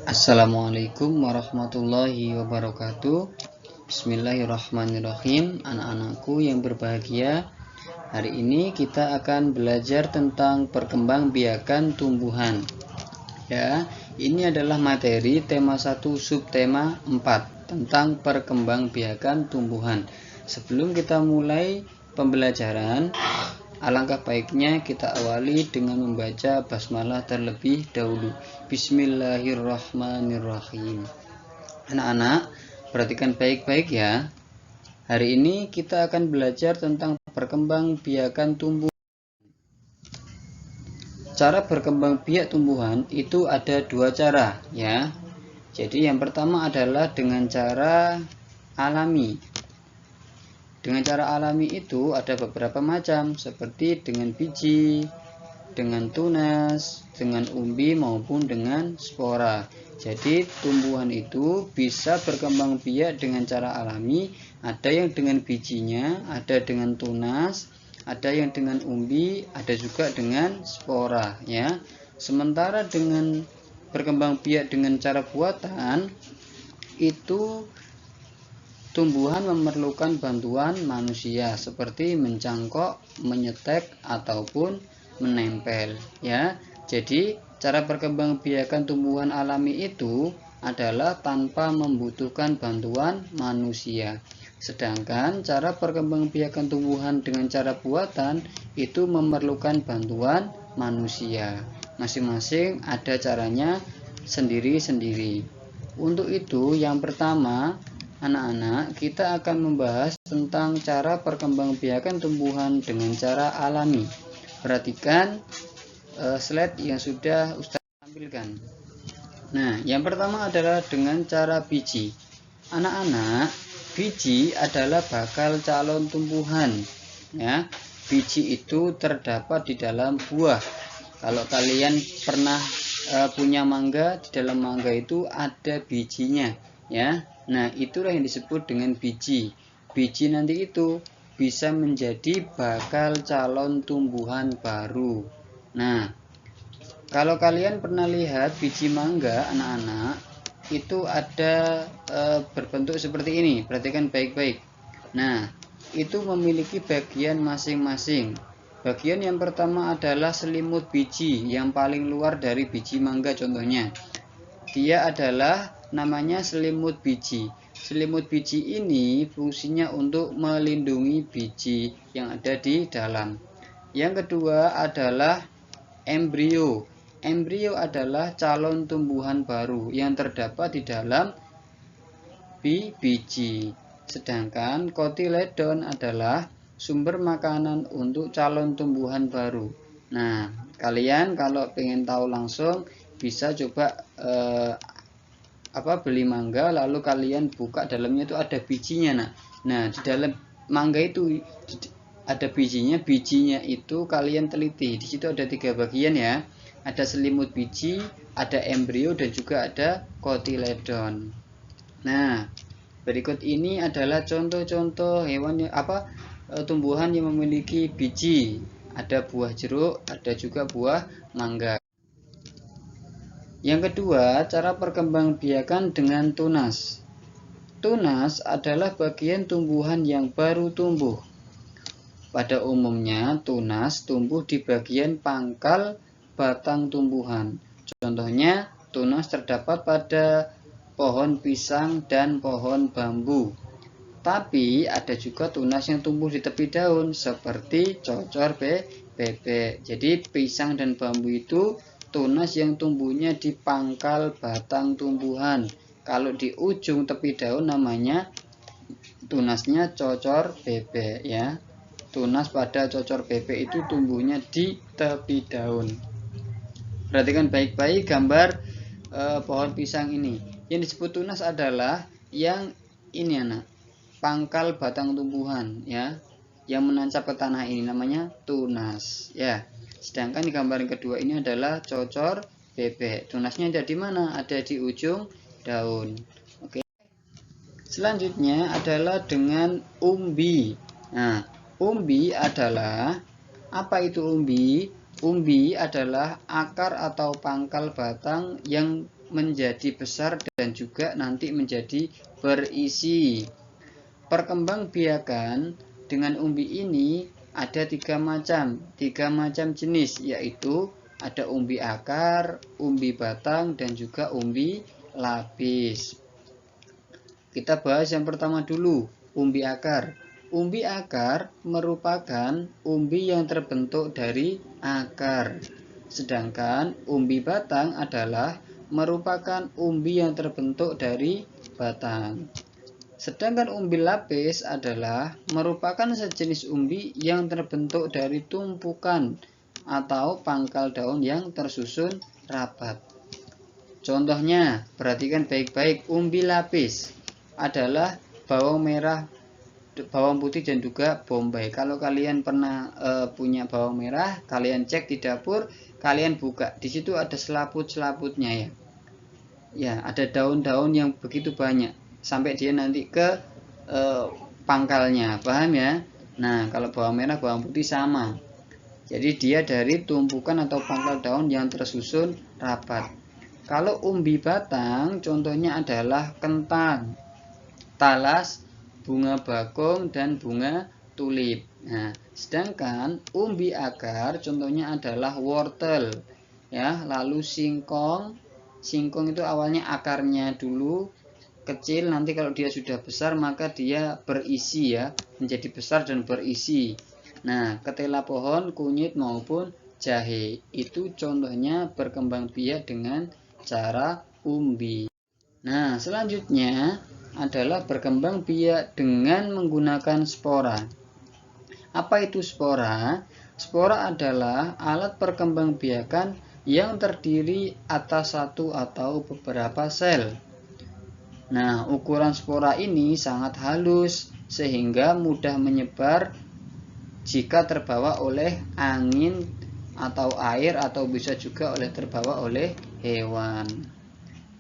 Assalamualaikum warahmatullahi wabarakatuh. Bismillahirrahmanirrahim. Anak-anakku yang berbahagia, hari ini kita akan belajar tentang perkembangbiakan tumbuhan. Ya, ini adalah materi tema 1 subtema 4 tentang perkembangbiakan tumbuhan. Sebelum kita mulai pembelajaran, alangkah baiknya kita awali dengan membaca basmalah terlebih dahulu. Bismillahirrahmanirrahim. Anak-anak, perhatikan baik-baik ya. Hari ini kita akan belajar tentang perkembangbiakan tumbuhan. Cara berkembang biak tumbuhan itu ada dua cara ya. Jadi yang pertama adalah dengan cara alami. Dengan cara alami itu ada beberapa macam, seperti dengan biji, dengan tunas, dengan umbi maupun dengan spora. Jadi tumbuhan itu bisa berkembang biak dengan cara alami, ada yang dengan bijinya, ada dengan tunas, ada yang dengan umbi, ada juga dengan spora ya. Sementara dengan berkembang biak dengan cara buatan itu tumbuhan memerlukan bantuan manusia seperti mencangkok, menyetek ataupun menempel ya. Jadi cara perkembangbiakan tumbuhan alami itu adalah tanpa membutuhkan bantuan manusia. Sedangkan cara perkembangbiakan tumbuhan dengan cara buatan itu memerlukan bantuan manusia. Masing-masing ada caranya sendiri-sendiri. Untuk itu yang pertama, anak-anak, kita akan membahas tentang cara perkembangbiakan tumbuhan dengan cara alami. Perhatikan slide yang sudah Ustaz tampilkan. Nah, yang pertama adalah dengan cara biji. Anak-anak, biji adalah bakal calon tumbuhan. Ya, biji itu terdapat di dalam buah. Kalau kalian pernah punya mangga, di dalam mangga itu ada bijinya, ya. Nah, itulah yang disebut dengan biji. Biji nanti itu bisa menjadi bakal calon tumbuhan baru. Nah, kalau kalian pernah lihat biji mangga, anak-anak, itu ada berbentuk seperti ini. Perhatikan baik-baik. Nah, itu memiliki bagian masing-masing. Bagian yang pertama adalah selimut biji yang paling luar dari biji mangga contohnya. Dia adalah namanya selimut biji. Selimut biji ini fungsinya untuk melindungi biji yang ada di dalam. Yang kedua adalah embrio. Embrio adalah calon tumbuhan baru yang terdapat di dalam biji. Sedangkan kotiledon adalah sumber makanan untuk calon tumbuhan baru. Nah, kalian kalau pengen tahu langsung bisa coba beli mangga, lalu kalian buka, dalamnya itu ada bijinya. Nah, di dalam mangga itu ada bijinya itu kalian teliti. Di situ ada 3 bagian ya. Ada selimut biji, ada embrio, dan juga ada kotiledon. Nah, berikut ini adalah contoh-contoh tumbuhan yang memiliki biji. Ada buah jeruk, ada juga buah mangga. Yang kedua, cara perkembangbiakan dengan tunas. Tunas adalah bagian tumbuhan yang baru tumbuh. Pada umumnya, tunas tumbuh di bagian pangkal batang tumbuhan. Contohnya, tunas terdapat pada pohon pisang dan pohon bambu. Tapi ada juga tunas yang tumbuh di tepi daun seperti cocor bebek. Jadi pisang dan bambu itu tunas yang tumbuhnya di pangkal batang tumbuhan. Kalau di ujung tepi daun namanya tunasnya cocor bebek ya. Tunas pada cocor bebek itu tumbuhnya di tepi daun. Perhatikan baik-baik gambar pohon pisang ini. Yang disebut tunas adalah yang ini anak, pangkal batang tumbuhan ya, yang menancap ke tanah ini namanya tunas ya. Sedangkan di gambar yang kedua ini adalah cocor bebek. Tunasnya ada di mana? Ada di ujung daun. Oke. Selanjutnya adalah dengan umbi. Nah, umbi adalah apa itu umbi? Umbi adalah akar atau pangkal batang yang menjadi besar dan juga nanti menjadi berisi. Perkembangbiakan dengan umbi ini ada tiga macam jenis, yaitu ada umbi akar, umbi batang, dan juga umbi lapis. Kita bahas yang pertama dulu, umbi akar. Umbi akar merupakan umbi yang terbentuk dari akar. Sedangkan umbi batang adalah merupakan umbi yang terbentuk dari batang. Sedangkan umbi lapis adalah merupakan sejenis umbi yang terbentuk dari tumpukan atau pangkal daun yang tersusun rapat. Contohnya, perhatikan baik-baik, umbi lapis adalah bawang merah, bawang putih, dan juga bombay. Kalau kalian pernah punya bawang merah, kalian cek di dapur, kalian buka, di situ ada selaput-selaputnya ya. Ya, ada daun-daun yang begitu banyak sampai dia nanti ke pangkalnya, paham ya? Nah, kalau bawang merah, bawang putih sama. Jadi dia dari tumpukan atau pangkal daun yang tersusun rapat. Kalau umbi batang, contohnya adalah kentang, talas, bunga bakung, dan bunga tulip. Nah, sedangkan umbi akar contohnya adalah wortel, ya, lalu singkong. Singkong itu awalnya akarnya dulu kecil, nanti kalau dia sudah besar maka dia berisi ya, menjadi besar dan berisi. Nah, ketela pohon, kunyit maupun jahe itu contohnya berkembang biak dengan cara umbi. Nah, selanjutnya adalah berkembang biak dengan menggunakan spora. Apa itu spora? Spora adalah alat perkembangbiakan yang terdiri atas satu atau beberapa sel. Nah, ukuran spora ini sangat halus sehingga mudah menyebar jika terbawa oleh angin atau air, atau bisa juga terbawa oleh hewan.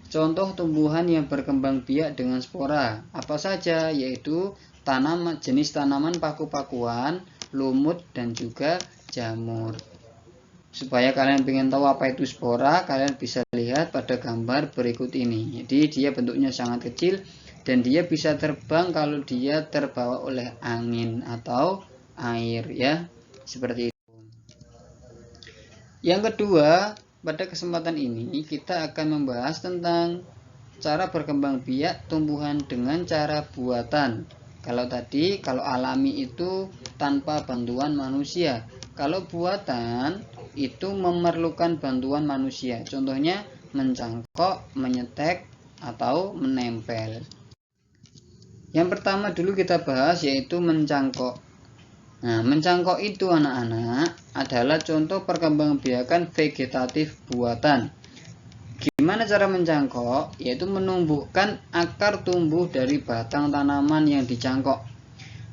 Contoh tumbuhan yang berkembang biak dengan spora apa saja, yaitu jenis tanaman paku-pakuan, lumut, dan juga jamur. Supaya kalian ingin tahu apa itu spora, kalian bisa lihat pada gambar berikut ini. Jadi dia bentuknya sangat kecil dan dia bisa terbang kalau dia terbawa oleh angin atau air ya, seperti itu. Yang kedua, pada kesempatan ini kita akan membahas tentang cara berkembang biak tumbuhan dengan cara buatan. Kalau tadi, kalau alami itu tanpa bantuan manusia. Kalau buatan itu memerlukan bantuan manusia. Contohnya mencangkok, menyetek, atau menempel. Yang pertama dulu kita bahas yaitu mencangkok. Nah, mencangkok itu anak-anak adalah contoh perkembangbiakan vegetatif buatan. Gimana cara mencangkok? Yaitu menumbuhkan akar tumbuh dari batang tanaman yang dicangkok.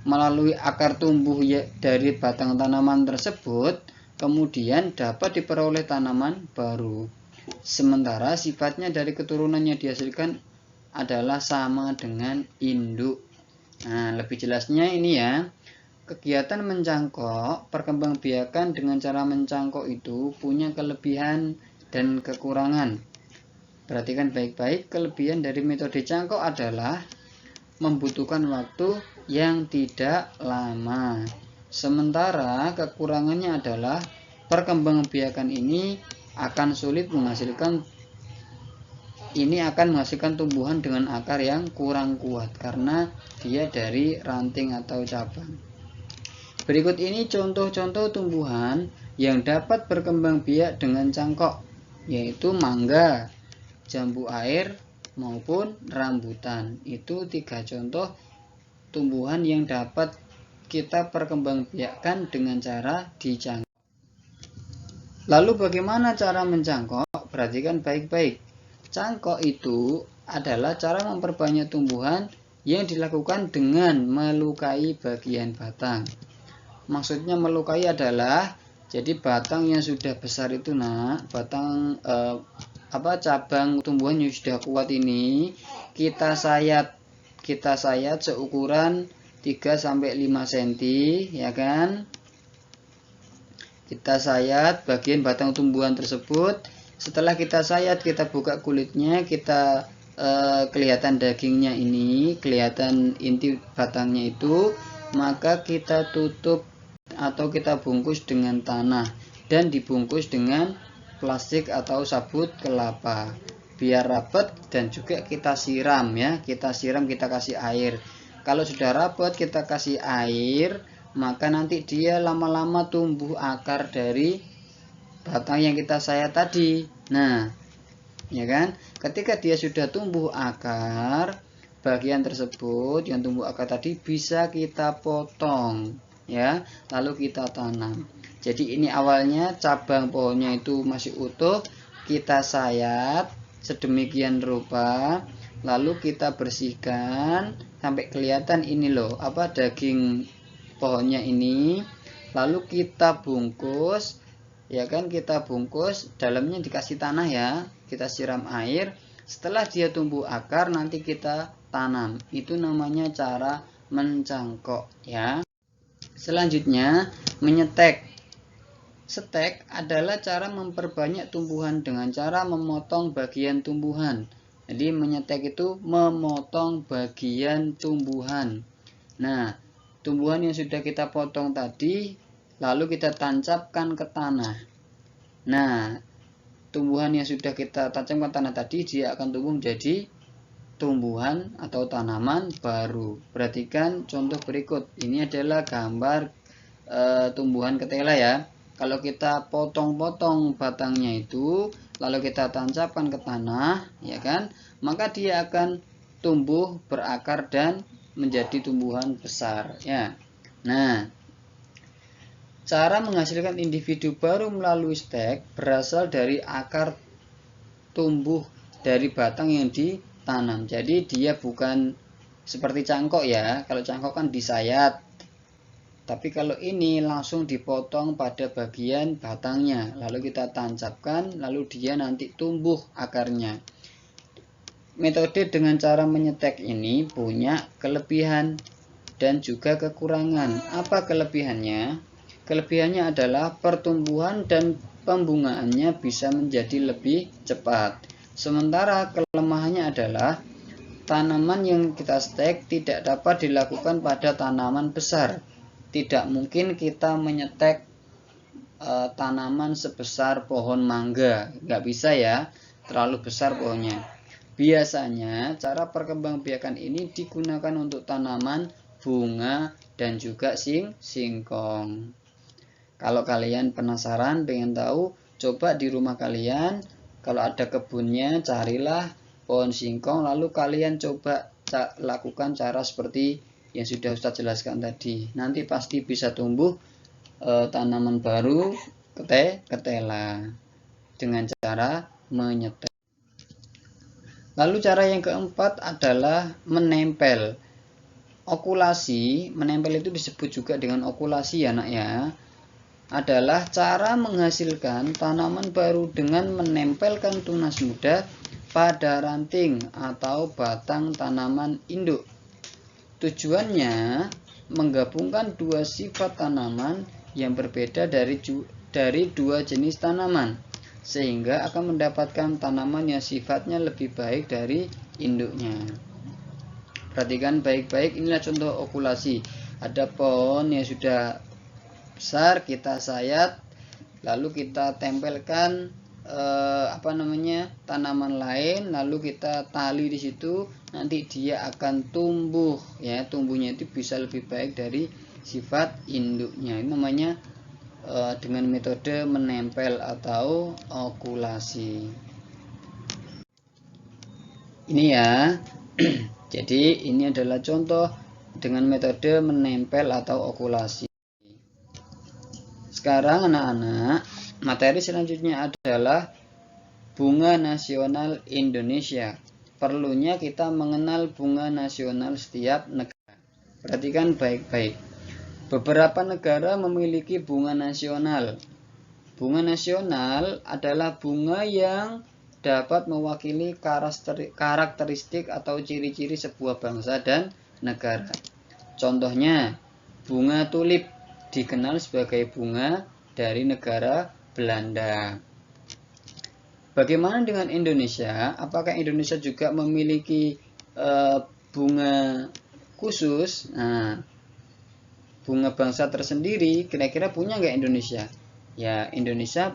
Melalui akar tumbuh dari batang tanaman tersebut, kemudian dapat diperoleh tanaman baru. Sementara sifatnya dari keturunan yang dihasilkan adalah sama dengan induk. Nah, lebih jelasnya ini ya. Kegiatan mencangkok, perkembangbiakan dengan cara mencangkok itu punya kelebihan dan kekurangan. Perhatikan baik-baik, kelebihan dari metode cangkok adalah membutuhkan waktu yang tidak lama. Sementara kekurangannya adalah perkembangbiakan ini akan menghasilkan tumbuhan dengan akar yang kurang kuat karena dia dari ranting atau cabang. Berikut ini contoh-contoh tumbuhan yang dapat berkembang biak dengan cangkok, yaitu mangga, jambu air, maupun rambutan. Itu 3 contoh tumbuhan yang dapat kita perkembangbiakkan dengan cara dicangkok. Lalu bagaimana cara mencangkok? Perhatikan baik-baik. Cangkok itu adalah cara memperbanyak tumbuhan yang dilakukan dengan melukai bagian batang. Maksudnya melukai adalah jadi batang yang sudah besar itu batang cabang tumbuhan yang sudah kuat ini kita sayat seukuran 3-5 cm ya kan. Kita sayat bagian batang tumbuhan tersebut Setelah kita sayat, kita buka kulitnya, kita kelihatan dagingnya ini, kelihatan inti batangnya itu, maka kita tutup atau kita bungkus dengan tanah dan dibungkus dengan plastik atau sabut kelapa biar rapat, dan juga kita siram ya, kita siram, kita kasih air. Kalau sudah rapat kita kasih air, maka nanti dia lama-lama tumbuh akar dari batang yang kita sayat tadi. Nah, ya kan? Ketika dia sudah tumbuh akar, bagian tersebut yang tumbuh akar tadi bisa kita potong ya, lalu kita tanam. Jadi ini awalnya cabang pohonnya itu masih utuh, kita sayat sedemikian rupa, lalu kita bersihkan sampai kelihatan ini loh, apa, daging pohonnya ini, lalu kita bungkus ya kan, kita bungkus, dalamnya dikasih tanah ya, kita siram air. Setelah dia tumbuh akar nanti kita tanam. Itu namanya cara mencangkok ya. Selanjutnya menyetek. Setek adalah cara memperbanyak tumbuhan dengan cara memotong bagian tumbuhan. Jadi menyetek itu memotong bagian tumbuhan. Nah, tumbuhan yang sudah kita potong tadi lalu kita tancapkan ke tanah. Nah, tumbuhan yang sudah kita tancapkan ke tanah tadi dia akan tumbuh menjadi tumbuhan atau tanaman baru. Perhatikan contoh berikut. Ini adalah gambar tumbuhan ketela ya. Kalau kita potong-potong batangnya itu lalu kita tancapkan ke tanah ya kan, maka dia akan tumbuh berakar dan menjadi tumbuhan besar ya. Nah, cara menghasilkan individu baru melalui stek berasal dari akar tumbuh dari batang yang ditanam. Jadi dia bukan seperti cangkok ya. Kalau cangkok kan disayat, tapi kalau ini langsung dipotong pada bagian batangnya, lalu kita tancapkan, lalu dia nanti tumbuh akarnya. Metode dengan cara menyetek ini punya kelebihan dan juga kekurangan. Apa kelebihannya? Kelebihannya adalah pertumbuhan dan pembungaannya bisa menjadi lebih cepat. Sementara kelemahannya adalah tanaman yang kita stek tidak dapat dilakukan pada tanaman besar. Tidak mungkin kita menyetek tanaman sebesar pohon mangga, nggak bisa ya, terlalu besar pohonnya. Biasanya cara perkembangbiakan ini digunakan untuk tanaman bunga dan juga singkong. Kalau kalian penasaran pengen tahu, coba di rumah kalian kalau ada kebunnya carilah pohon singkong, lalu kalian coba lakukan cara seperti yang sudah Ustadz jelaskan tadi. Nanti pasti bisa tumbuh tanaman baru ketela dengan cara menyetek. Lalu cara yang keempat adalah menempel. Okulasi, menempel itu disebut juga dengan okulasi ya nak ya, adalah cara menghasilkan tanaman baru dengan menempelkan tunas muda pada ranting atau batang tanaman induk. Tujuannya menggabungkan dua sifat tanaman yang berbeda dari dua jenis tanaman, sehingga akan mendapatkan tanaman yang sifatnya lebih baik dari induknya. Perhatikan baik-baik, inilah contoh okulasi. Ada pohon yang sudah besar, kita sayat, lalu kita tempelkan tanaman lain, lalu kita tali di situ, nanti dia akan tumbuh ya, tumbuhnya itu bisa lebih baik dari sifat induknya. Ini namanya dengan metode menempel atau okulasi. Ini ya. Jadi ini adalah contoh dengan metode menempel atau okulasi. Sekarang anak-anak, materi selanjutnya adalah bunga nasional Indonesia. Perlunya kita mengenal bunga nasional setiap negara. Perhatikan baik-baik. Beberapa negara memiliki bunga nasional. Bunga nasional adalah bunga yang dapat mewakili karakteristik atau ciri-ciri sebuah bangsa dan negara. Contohnya, bunga tulip dikenal sebagai bunga dari negara Belanda. Bagaimana dengan Indonesia? Apakah Indonesia juga memiliki bunga khusus? Nah, bunga bangsa tersendiri, kira-kira punya nggak Indonesia? Ya, Indonesia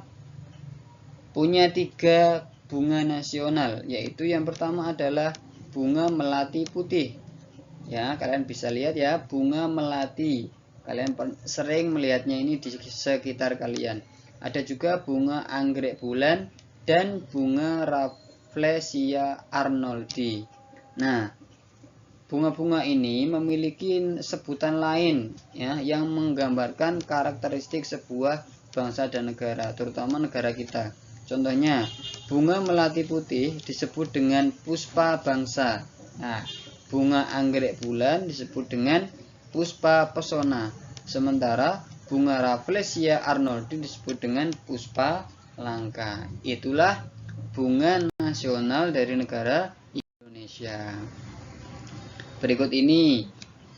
punya 3 bunga nasional, yaitu yang pertama adalah bunga melati putih. Ya, kalian bisa lihat ya, bunga melati. Kalian sering melihatnya ini di sekitar kalian. Ada juga bunga anggrek bulan dan bunga Rafflesia arnoldi. Nah, bunga-bunga ini memiliki sebutan lain ya, yang menggambarkan karakteristik sebuah bangsa dan negara, terutama negara kita. Contohnya, bunga melati putih disebut dengan puspa bangsa. Nah, bunga anggrek bulan disebut dengan puspa pesona. Sementara bunga Rafflesia arnoldi disebut dengan puspa langka. Itulah bunga nasional dari negara Indonesia. Berikut ini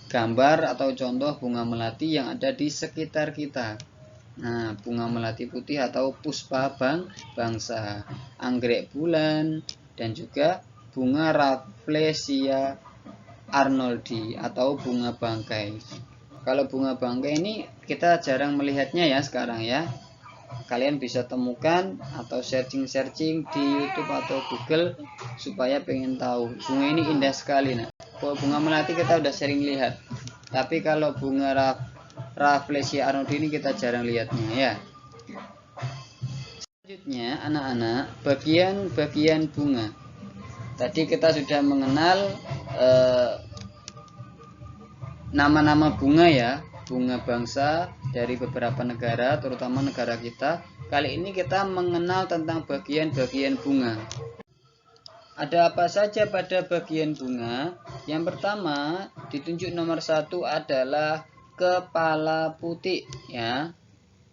gambar atau contoh bunga melati yang ada di sekitar kita. Nah, bunga melati putih atau puspa bangsa, anggrek bulan, dan juga bunga Rafflesia arnoldi atau bunga bangkai. Kalau bunga bangkai ini kita jarang melihatnya ya sekarang ya. Kalian bisa temukan atau searching di YouTube atau Google supaya pengen tahu. Bunga ini indah sekali. Nah, kalau bunga melati kita udah sering lihat. Tapi kalau bunga Rafflesia arnoldi ini kita jarang lihatnya ya. Selanjutnya anak-anak, bagian-bagian bunga. Tadi kita sudah mengenal nama-nama bunga ya, bunga bangsa dari beberapa negara, terutama negara kita. Kali ini kita mengenal tentang bagian-bagian bunga. Ada apa saja pada bagian bunga? Yang pertama, ditunjuk nomor 1 adalah kepala putik ya.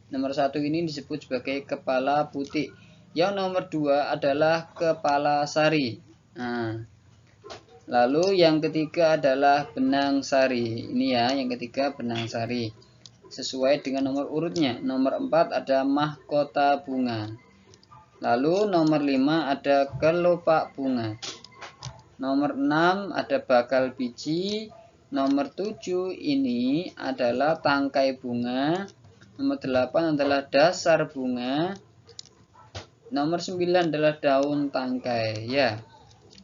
Nomor 1 ini disebut sebagai kepala putik. Yang nomor 2 adalah kepala sari. Nah, lalu yang ketiga adalah benang sari. Ini ya, yang ketiga benang sari. Sesuai dengan nomor urutnya. Nomor 4 ada mahkota bunga. Lalu nomor 5 ada kelopak bunga. Nomor 6 ada bakal biji. Nomor 7 ini adalah tangkai bunga. Nomor 8 adalah dasar bunga. Nomor 9 adalah daun tangkai ya.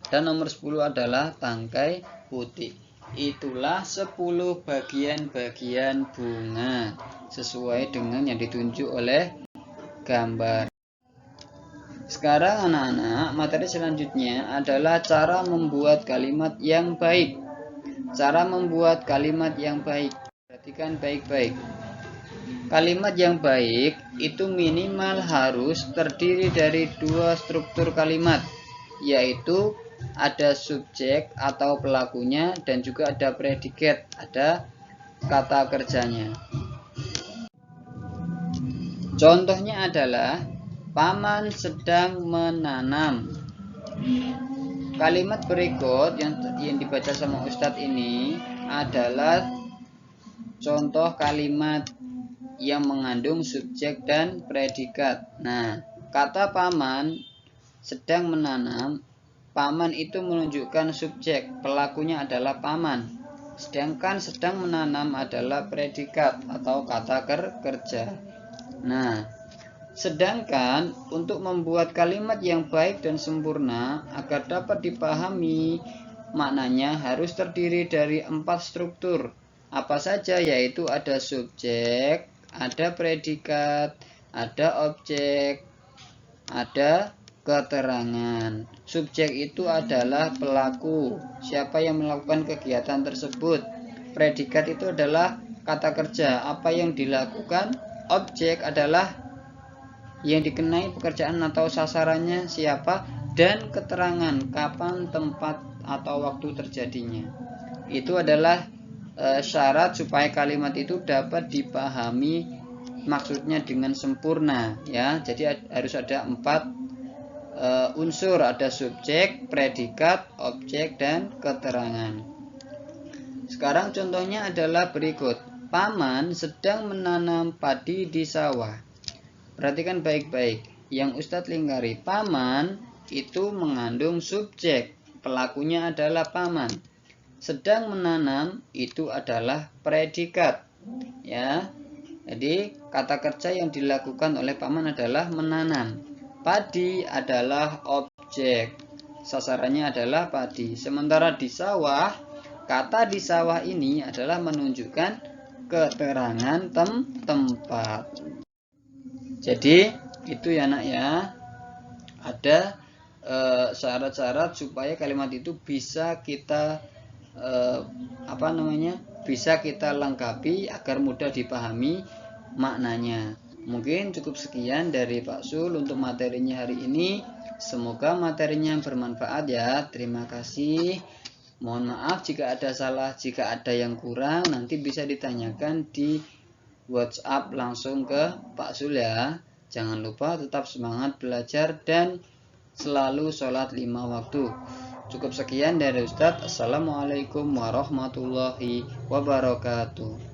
Dan nomor 10 adalah tangkai putih. Itulah 10 bagian-bagian bunga sesuai dengan yang ditunjuk oleh gambar. Sekarang anak-anak, materi selanjutnya adalah cara membuat kalimat yang baik. Cara membuat kalimat yang baik. Perhatikan baik-baik. Kalimat yang baik itu minimal harus terdiri dari 2 struktur kalimat, yaitu ada subjek atau pelakunya dan juga ada predikat, ada kata kerjanya. Contohnya adalah paman sedang menanam. Kalimat berikut yang dibaca sama Ustadz ini adalah contoh kalimat yang mengandung subjek dan predikat. Nah, kata paman sedang menanam, paman itu menunjukkan subjek, pelakunya adalah paman. Sedangkan sedang menanam adalah predikat atau kata kerja. Nah, sedangkan untuk membuat kalimat yang baik dan sempurna agar dapat dipahami, maknanya harus terdiri dari 4 struktur. Apa saja? Yaitu ada subjek, ada predikat, ada objek, ada keterangan. Subjek itu adalah pelaku, siapa yang melakukan kegiatan tersebut. Predikat itu adalah kata kerja, apa yang dilakukan. Objek adalah yang dikenai pekerjaan atau sasarannya siapa, dan keterangan kapan, tempat, atau waktu terjadinya. Itu adalah syarat supaya kalimat itu dapat dipahami maksudnya dengan sempurna ya. Jadi harus ada 4 unsur, ada subjek, predikat, objek, dan keterangan. Sekarang contohnya adalah berikut. Paman sedang menanam padi di sawah. Perhatikan baik-baik. yang Ustadz lingkari. Paman itu mengandung subjek, pelakunya adalah paman. Sedang menanam itu adalah predikat. Ya. Jadi kata kerja yang dilakukan oleh paman adalah menanam. Padi adalah objek. Sasarannya adalah padi. Sementara di sawah, kata di sawah ini adalah menunjukkan keterangan tempat. Jadi itu ya nak ya. Ada syarat-syarat supaya kalimat itu bisa kita bisa kita lengkapi agar mudah dipahami maknanya. Mungkin cukup sekian dari Pak Sul untuk materinya hari ini. Semoga materinya bermanfaat ya. Terima kasih. Mohon maaf jika ada salah, jika ada yang kurang nanti bisa ditanyakan di WhatsApp langsung ke Pak Sul ya. Jangan lupa tetap semangat belajar dan selalu sholat 5 waktu. Cukup sekian dari Ustadz. Assalamualaikum warahmatullahi wabarakatuh.